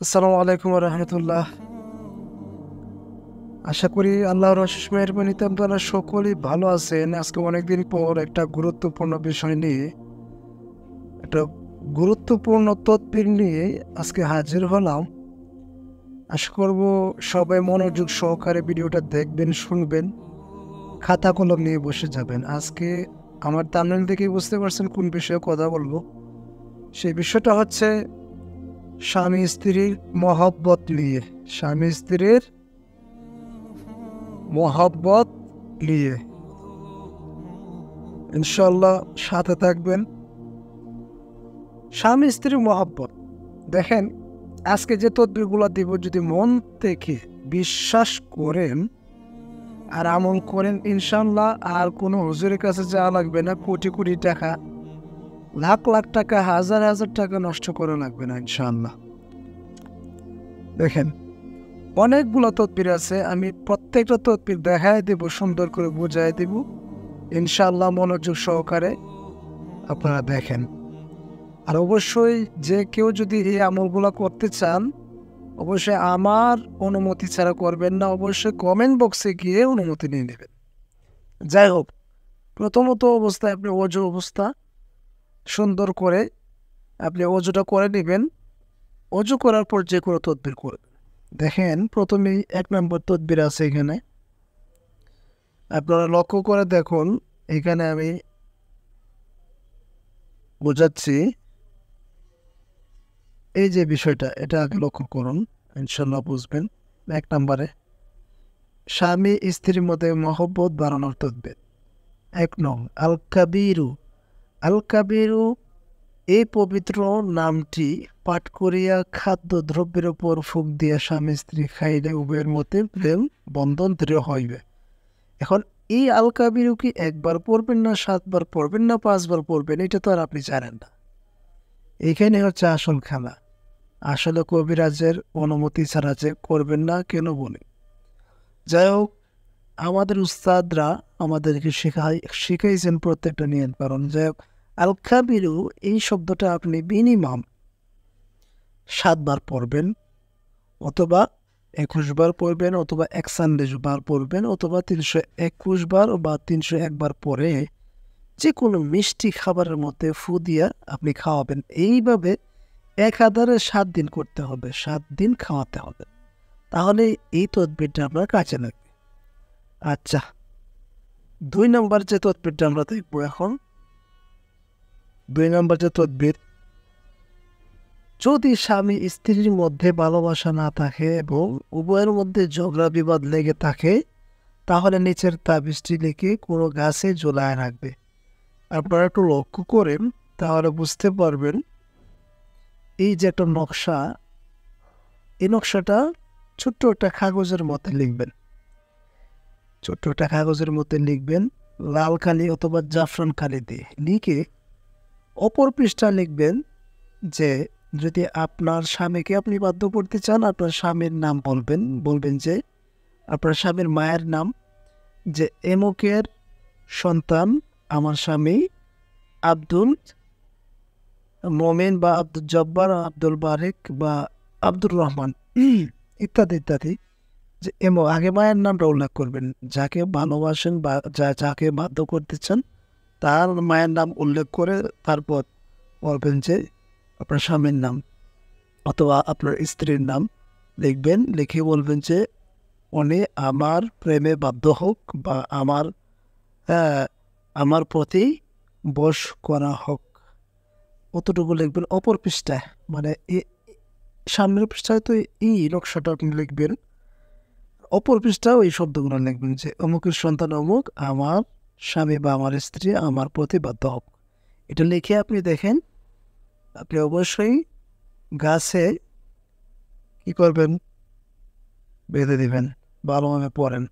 আসসালামু আলাইকুম রহমতুল্লাহ। আশা করি আল্লাহর অশেষ মেহেরবানিতে আপনারা সকলেই ভালো আছেন। আজকে অনেকদিন পর একটা গুরুত্বপূর্ণ বিষয় নিয়ে, একটা গুরুত্বপূর্ণ তথ্য নিয়ে আজকে হাজির হলাম। আশা করব সবাই মনোযোগ সহকারে ভিডিওটা দেখবেন, শুনবেন, খাতা কলম নিয়ে বসে যাবেন। আজকে আমার থাম্বনেল দেখেই বুঝতে পারছেন কোন বিষয়ে কথা বলবো। সেই বিষয়টা হচ্ছে স্বামী স্ত্রীর মহব্বত নিয়ে। স্বামী স্ত্রীর মহব্বত নিয়ে ইনশাল্লাহ সাথে থাকবেন। স্বামী স্ত্রীর মহব্বত, দেখেন আজকে যে তদবিরগুলো দিব, যদি মন থেকে বিশ্বাস করেন আর আমল করেন, ইনশাল্লাহ আর কোনো হুজুরের কাছে যাওয়া লাগবে না। কোটি কোটি টাকা, লাখ লাখ টাকা, হাজার হাজার টাকা নষ্ট করা লাগবে না ইনশাল্লাহ। দেখেন অনেকগুলো তদবির আছে, আমি প্রত্যেকটা তদবির দেখায় দেব, সুন্দর করে বোঝাই দেব ইনশাল্লাহ। মনোযোগ সহকারে আপনারা দেখেন। আর অবশ্যই যে কেউ যদি এই আমলগুলো করতে চান, অবশ্যই আমার অনুমতি ছাড়া করবেন না, অবশ্যই কমেন্ট বক্সে গিয়ে অনুমতি নিয়ে নেবেন। যাই হোক, প্রথমত অবস্থায় আপনি অজু অবস্থা সুন্দর করে আপনি অজুটা করে নেবেন। অজু করার পর যে কোনো তদবির করবেন। দেখেন প্রথমেই 1 নম্বর তদবির আছে এখানে, আপনারা লক্ষ্য করে দেখুন। এখানে আমি বোঝাচ্ছি, এই যে বিষয়টা, এটা আগে লক্ষ্য করুন, ইনশাল্লাহ বুঝবেন। 1 নম্বরে স্বামী স্ত্রীর মধ্যে মহব্বত বাড়ানোর তদবির। 1 নং আল কাবিরু। আল কাবিরু এই পবিত্র নামটি পাঠ করিয়া খাদ্য দ্রব্যের উপর ফুঁক দিয়া স্বামী স্ত্রী খাইলে উভয়ের মধ্যে প্রেম বন্ধন দৃঢ় হইবে। এখন এই আল কাবিরু কি একবার পড়বেন না 7 বার পড়বেন না 5 বার পড়বেন, এটা তো আর আপনি জানেন না। এইখানে হচ্ছে আসল খেলা। আসলে কবিরাজের অনুমতি ছাড়া যে করবেন না কেন বলে। যাই হোক, আমাদের উস্তাদরা আমাদেরকে শিখাইছেন প্রত্যেকটা নিয়ম কারণ। যাই হোক, আল কাবিরু এই শব্দটা আপনি মিনিমাম 7 বার পড়বেন, অথবা 21 বার পড়বেন, অথবা 41 বার পড়বেন, অথবা 321 বার বা 301 বার পরে যে কোনো মিষ্টি খাবারের মধ্যে ফু দিয়া আপনি খাওয়াবেন। এইভাবে একাধারে 7 দিন করতে হবে, 7 দিন খাওয়াতে হবে। তাহলে এই তদবিরটা আপনার কাজে লাগবে। আচ্ছা, 2 নম্বর যে তদবিরটা আমরা দেখবো এখন। 2 নম্বর যে তদবির, যদি স্বামী স্ত্রীর মধ্যে ভালোবাসা না থাকে এবং উভয়ের মধ্যে ঝগড়া বিবাদ লেগে থাকে, তাহলে নিচের তাবিজটি লিখে কোনো গাছে ঝোলায় রাখবে। আপনারা একটু লক্ষ্য করেন, তাহলে বুঝতে পারবেন। এই যে একটা নকশা, এই নকশাটা ছোট্ট একটা কাগজের মধ্যে লিখবেন। ছোট্ট একটা কাগজের মধ্যে লিখবেন লাল কালি অথবা জাফরান কালি দিয়ে। লিখে অপর পৃষ্ঠা লিখবেন যে, যদি আপনার স্বামীকে আপনি বাধ্য করতে চান, আপনার স্বামীর নাম বলবেন যে আপনার স্বামীর মায়ের নাম, যে এমকের সন্তান আমার স্বামী আব্দুল মোমেন বা আব্দুল জব্বার, আব্দুল বারেক বা আব্দুর রহমান ইত্যাদি ইত্যাদি। যে আগে মায়ের নামটা উল্লেখ করবেন, যাকে ভালোবাসেন বা যাকে বাধ্য করতে চান তার মায়ের নাম উল্লেখ করে তারপর বলবেন যে আপনার স্বামীর নাম অথবা আপনার স্ত্রীর নাম লিখবেন। লিখে বলবেন যে উনি আমার প্রেমে বাধ্য হোক বা আমার প্রতি বশ করা হোক, অতটুকু লিখবেন অপর পৃষ্ঠায়। মানে সামনের পৃষ্ঠায় তো এই নকশাটা আপনি লিখবেন, অপর পৃষ্ঠায় এই শব্দগুলো লিখবেন যে অমুকের সন্তান অমুক আমার স্বামী বা আমার স্ত্রী আমার প্রতি বাধ্য হোক। এটা লিখে আপনি দেখেন, আপনি অবশ্যই গাছে কি করবেন, বেঁধে দিবেন, ভালোভাবে পড়েন।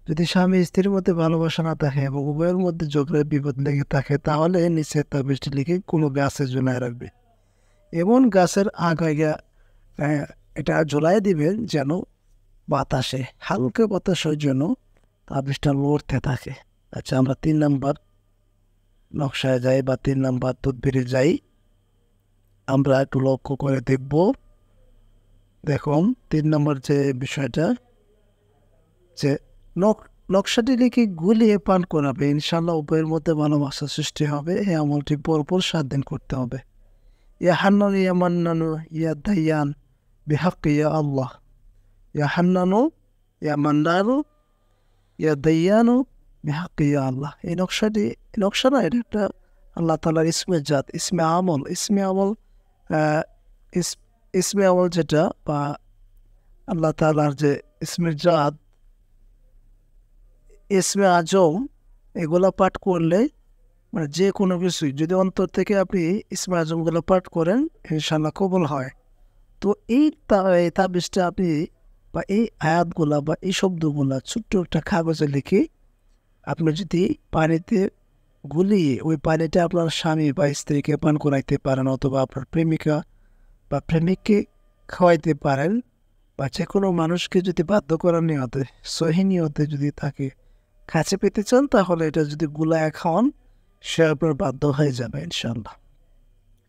যদি স্বামী স্ত্রীর মধ্যে ভালোবাসা না থাকে এবং উভয়ের মধ্যে ঝগড়া বিপদ লেগে থাকে, তাহলে নিচে তাবিজটি লিখে কোনো গাছে ঝুলায় রাখবে। এমন গাছের আগায় এটা ঝুলাই দিবেন যেন বাতাসে, হালকা বাতাসের জন্য তাবিজটা লড়তে থাকে। আচ্ছা, আমরা 3 নাম্বার নকশায় যাই বা 3 নাম্বার তদবিরে যাই। আমরা একটু লক্ষ্য করে দেখব। দেখুন 3 নম্বর যে বিষয়টা, যে নকশাটি লিখে গুলিয়ে পান করাবে, ইনশাল্লাহ উভয়ের মধ্যে ভালোবাসা সৃষ্টি হবে। এই আমলটি পরপর 7 দিন করতে হবে। ইয়া হান্নানু ইয়া মান্নানু ইয়া দাইয়ান বিহাক্কি ইয়া আল্লাহ। ইয়া হান্নানু ইয়া মান্নানু ইয়া দাইয়ানু বিহাক্কি ইয়া আল্লাহ। এই নকশা না, এটা একটা আল্লাহ তাআলার ইসমে জাত, ইসমে আমল। আহ, ইস- ইসমে আমল যেটা, বা আল্লাহ তাআলার যে ইসমে জাত, ইসমে আজম, এগুলা পাঠ করলে মানে যে কোনো কিছুই যদি অন্তর থেকে আপনি ইসমে আজমগুলো পাঠ করেন, ইনশাল্লাহ কবুল হয়। তো এই তাবিজটা আপনি, বা এই আয়াতগুলা বা এই শব্দগুলা ছোট্ট একটা কাগজে লিখে আপনি যদি পানিতে গুলিয়ে ওই পানিটা আপনার স্বামী বা স্ত্রীকে পান করাইতে পারেন, অথবা আপনার প্রেমিকা বা প্রেমিককে খাওয়াইতে পারেন, বা যে কোনো মানুষকে যদি বাধ্য করার নিয়তে, সহি নিয়তে যদি তাকে কাছে পেতে চান, তাহলে এটা যদি গুলায় খাওয়ান, সে আপনার বাধ্য হয়ে যাবে ইনশাল্লাহ।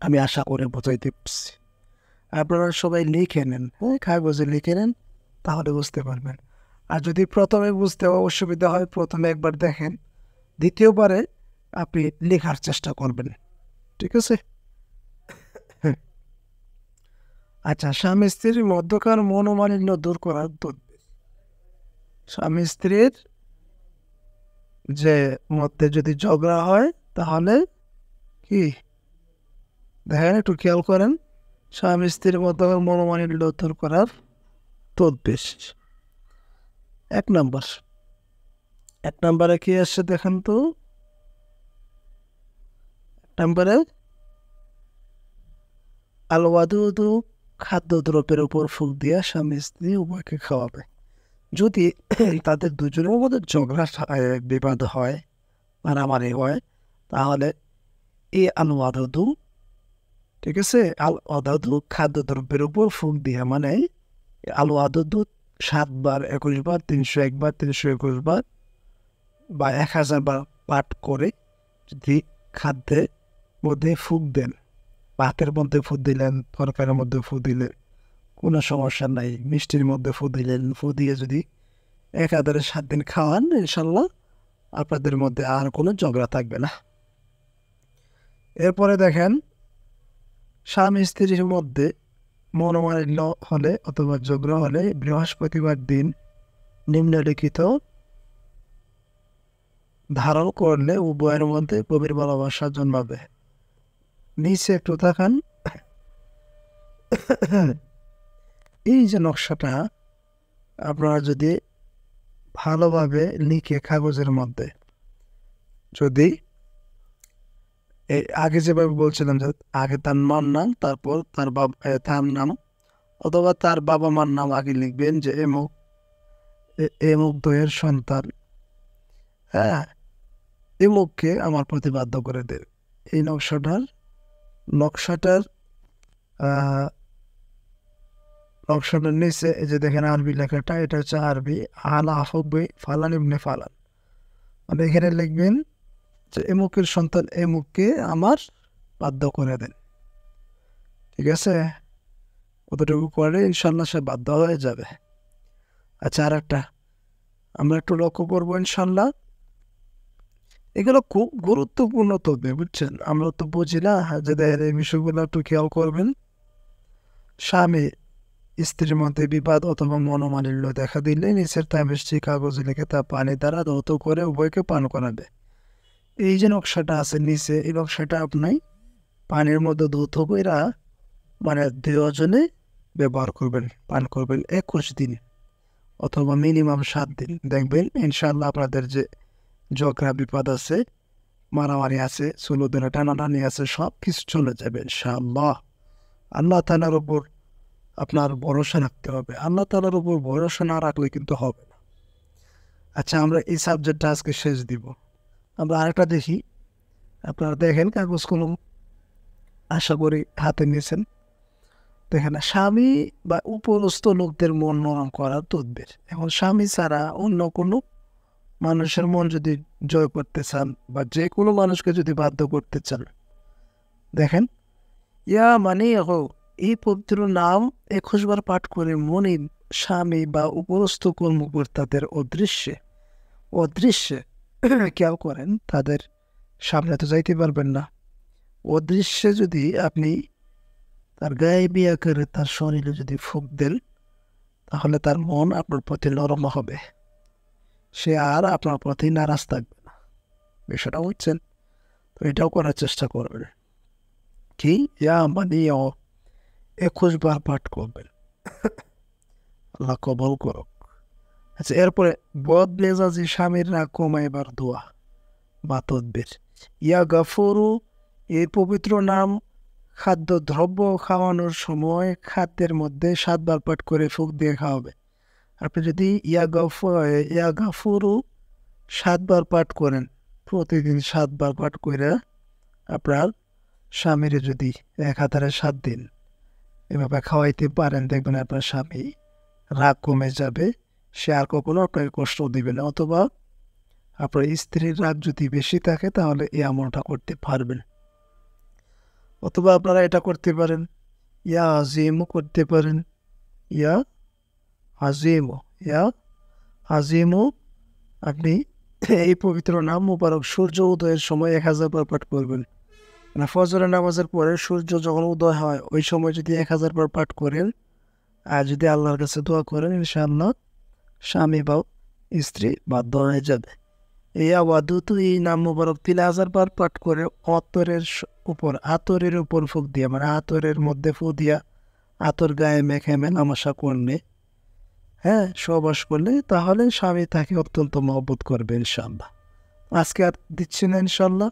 আমি আশা করে বোঝাইতে পারছি। আপনারা সবাই লিখে নেন, হ্যাঁ, কাগজে লিখে নেন, তাহলে বুঝতে পারবেন। আর যদি প্রথমে বুঝতে অসুবিধা হয়, প্রথমে একবার দেখেন, দ্বিতীয়বারে আপনি লেখার চেষ্টা করবেন। ঠিক আছে? আচ্ছা, স্বামী স্ত্রীর মধ্যকার মনোমালিন্য দূর করার তদবির। স্বামী স্ত্রীর যে মধ্যে যদি ঝগড়া হয়, তাহলে কি দেখেন, একটু খেয়াল করেন, স্বামী স্ত্রীর মধ্যকার মনোমালিন্য দূর করার তদবির। এক নম্বরে কি আসছে দেখেন তো। নম্বরে আল ওয়াদুদু, খাদ্যদ্রব্যের উপর ফুক দিয়া স্বামী স্ত্রী উভয়কে খাওয়াবে। যদি তাদের দুজনের মধ্যে ঝগড়া বিবাদ হয়, মারামারি হয়, তাহলে এই আল ওয়াদুদু, ঠিক আছে, আল ওয়াদুদু খাদ্যদ্রব্যের উপর ফুক দিয়া, মানে আল ওয়াদুদু 7 বার, 21 বার, 301 বার, 321 বার বা 1000 বার পাঠ করে যদি খাদ্যের মধ্যে ফুক দেন, ভাতের মধ্যে ফু দিলেন, তরকারির মধ্যে ফু দিলেন, কোনো সমস্যা নাই। মিষ্টির মধ্যে ফু দিলেন, ফু দিয়ে যদি একাধারে 7 দিন খাওয়ান, ইনশাল্লাহ আপনাদের মধ্যে আর কোনো ঝগড়া থাকবে না। এরপরে দেখেন, স্বামী স্ত্রীর মধ্যে মনোমালিন্য হলে অথবা ঝগড়া হলে বৃহস্পতিবার দিন নিম্নলিখিত ধারণ করলে উভয়ের মধ্যে গভীর ভালোবাসা জন্মাবে। নিচে একটু তাকান। এই যে নকশাটা আপনারা যদি ভালোভাবে লিখে কাগজের মধ্যে, যদি আগে যেভাবে বলছিলাম যে আগে তার মার নাম, তারপর তার নাম, অথবা তার বাবা মার নাম আগে লিখবেন, যে এমুক দয়ের সন্তান, হ্যাঁ, এমুককে আমার প্রতি বাধ্য করে দেবে। এই নকশাটার আহ নকশাটার নিচে এই যে দেখেন আরবি লেখাটা, এটা হচ্ছে আরবি, আলা হব্বে ফালান ইবনে ফালান, মানে এখানে লিখবেন যে এমুকের সন্তান এমুককে আমার বাধ্য করে দেন। ঠিক আছে? কতটুকু করে ইনশাল্লাহ সে বাধ্য হয়ে যাবে। আচ্ছা, আর একটা আমরা একটু লক্ষ্য করবো ইনশাল্লাহ, এগুলো খুব গুরুত্বপূর্ণ তথ্য, বুঝছেন? আমরা তো বুঝি না, যে দেখেন এই বিষয়গুলো একটু খেয়াল করবেন। স্বামী স্ত্রীর মধ্যে বিবাদ অথবা মনোমালিন্য দেখা দিলে নিচের তাবিজটি কাগজে লিখে তা পানি দ্বারা ধৌত করে উভয়কে পান করাবে। এই যে নকশাটা আছে নিচে, এই নকশাটা আপনি পানির মধ্যে ধৌত কইরা, মানে 2 জনে ব্যবহার করবেন, পান করবেন 21 দিন অথবা মিনিমাম 7 দিন। দেখবেন ইনশাল্লাহ আপনাদের যে ঝগড়া বিপদ আছে, মারামারি আছে, ষোলো টানাটানি আছে, সব কিছু চলে যাবে ইনশাআল্লাহ। আল্লাহ তাআলার উপর আপনার ভরসা রাখতে হবে। আল্লাহ তাআলার উপর ভরসা না রাখলে কিন্তু হবে না। আচ্ছা, আমরা এই সাবজেক্টটা আজকে শেষ দিব। আমরা আরেকটা দেখি। আপনারা দেখেন কাগজ কলম আশা করি হাতে নিয়েছেন। দেখেন, স্বামী বা উপরস্থ লোকদের মন নরম করার তদবির। এখন স্বামী ছাড়া অন্য কোনো মানুষের মন যদি জয় করতে চান, বা যে কোনো মানুষকে যদি বাধ্য করতে চান, দেখেন ইয়া মানে এই পবিত্র নাম 21 বার পাঠ করে মনিব স্বামী বা উপরস্থ কর্মকর্তাদের অদৃশ্যে খেয়াল করেন, তাদের সামনে তো যাইতে পারবেন না, অদৃশ্যে যদি আপনি তার গায়েবী আকারে তার শরীরে যদি ফুঁক দেন, তাহলে তার মন আপনার প্রতি নরম হবে, সে আর আপনার প্রতি নারাজ থাকবে না। বিষয়টা বুঝছেন? তো এটাও করার চেষ্টা করবেন। কি ইয়া মানে 21 বার পাঠ করবেন। আল্লাহ কবল করুক। আচ্ছা, এরপরে বদ মেজাজি স্বামীর রাগ কমাইবার দোয়া বা তদবির। ইয়া গাফুরু, এই পবিত্র নাম খাদ্য দ্রব্য খাওয়ানোর সময় খাদ্যের মধ্যে 7 বার পাঠ করে ফুঁক দিয়ে খাওয়াবে। আপনি যদি ইয়া গাফুরু 7 বার পাঠ করেন, প্রতিদিন 7 বার পাঠ করে আপনার স্বামীর যদি 7 দিন এভাবে খাওয়াইতে পারেন, দেখবেন আপনার স্বামী রাগ কমে যাবে, সে আর কখনো আপনাকে কষ্ট দিবে না। অথবা আপনার স্ত্রীর রাগ যদি বেশি থাকে তাহলে এই আমলটা করতে পারবেন। অথবা আপনারা এটা করতে পারেন, ইয়া আজিমও করতে পারেন। ইয়া ইয়া আজিমও আপনি এই পবিত্র নাম মোবারক সূর্য উদয়ের সময় 1000 বার পাঠ করবেন। মানে ফজরের নামাজের পরে সূর্য যখন উদয় হয় ওই সময় যদি 1000 বার পাঠ করেন আর যদি আল্লাহর কাছে দোয়া করেন, ইনশাআল্লাহ স্বামী বা স্ত্রী বাধ্য হয়ে যাবে। এই আওয়াদুত এই নাম মোবারক 3000 বার পাঠ করে আতরের উপর ফুঁক দিয়া, মানে আতরের মধ্যে ফু দিয়া আতর গায়ে মেখে মেলামেশা করলে, হ্যাঁ, সহবাস করলে, তাহলে স্বামী তাকে অত্যন্ত মহব্বত করবে ইনশাআল্লাহ। আজকে আর দিচ্ছি না ইনশাআল্লাহ,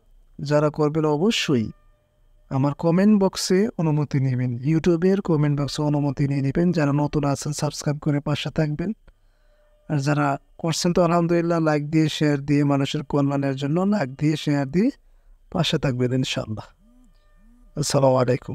যারা করবেন অবশ্যই আমার কমেন্ট বক্সে অনুমতি নেবেন, ইউটিউবের কমেন্ট বক্সে অনুমতি নিয়ে নেবেন। যারা নতুন আছেন সাবস্ক্রাইব করে পাশে থাকবেন, আর যারা করছেন তো আলহামদুলিল্লাহ, লাইক দিয়ে শেয়ার দিয়ে মানুষের কল্যাণের জন্য লাইক দিয়ে শেয়ার দিয়ে পাশে থাকবেন ইনশাআল্লাহ। আসসালামু আলাইকুম।